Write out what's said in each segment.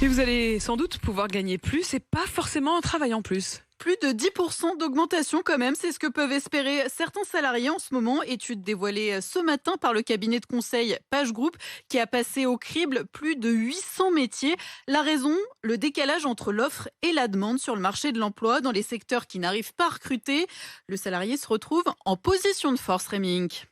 Et vous allez sans doute pouvoir gagner plus et pas forcément en travaillant plus. Plus de 10% d'augmentation quand même, c'est ce que peuvent espérer certains salariés en ce moment. Étude dévoilée ce matin par le cabinet de conseil PageGroup qui a passé au crible plus de 800 métiers. La raison, le décalage entre l'offre et la demande sur le marché de l'emploi dans les secteurs qui n'arrivent pas à recruter. Le salarié se retrouve en position de force, Rémi Inc.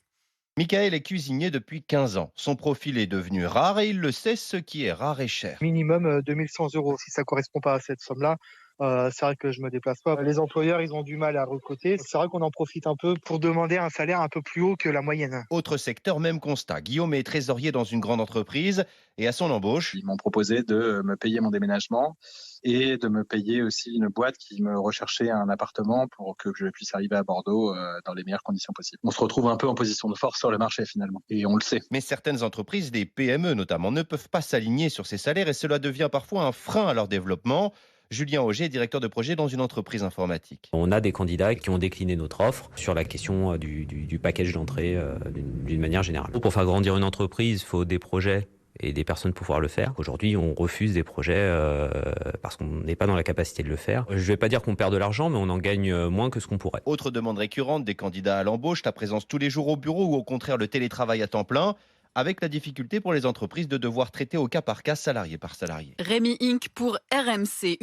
Michael est cuisinier depuis 15 ans. Son profil est devenu rare et il le sait, ce qui est rare est cher. Minimum 2100 €. Si ça correspond pas à cette somme-là, c'est vrai que je me déplace pas. Les employeurs, ils ont du mal à recruter. C'est vrai qu'on en profite un peu pour demander un salaire un peu plus haut que la moyenne. Autre secteur, même constat. Guillaume est trésorier dans une grande entreprise et à son embauche, Ils m'ont proposé de me payer mon déménagement et de me payer aussi une boîte qui me recherchait un appartement pour que je puisse arriver à Bordeaux dans les meilleures conditions possibles. On se retrouve un peu en position de force sur le marché finalement, et on le sait. mais certaines entreprises, des PME notamment, ne peuvent pas s'aligner sur ces salaires et cela devient parfois un frein à leur développement. Julien Auger est directeur de projet dans une entreprise informatique. On a des candidats qui ont décliné notre offre sur la question du package d'entrée d'une manière générale. Pour faire grandir une entreprise, il faut des projets et des personnes pour pouvoir le faire. Aujourd'hui, on refuse des projets parce qu'on n'est pas dans la capacité de le faire. Je ne vais pas dire qu'on perd de l'argent, mais on en gagne moins que ce qu'on pourrait. Autre demande récurrente des candidats à l'embauche, la présence tous les jours au bureau ou au contraire le télétravail à temps plein, avec la difficulté pour les entreprises de devoir traiter au cas par cas, salarié par salarié. Rémi Inc. pour RMC.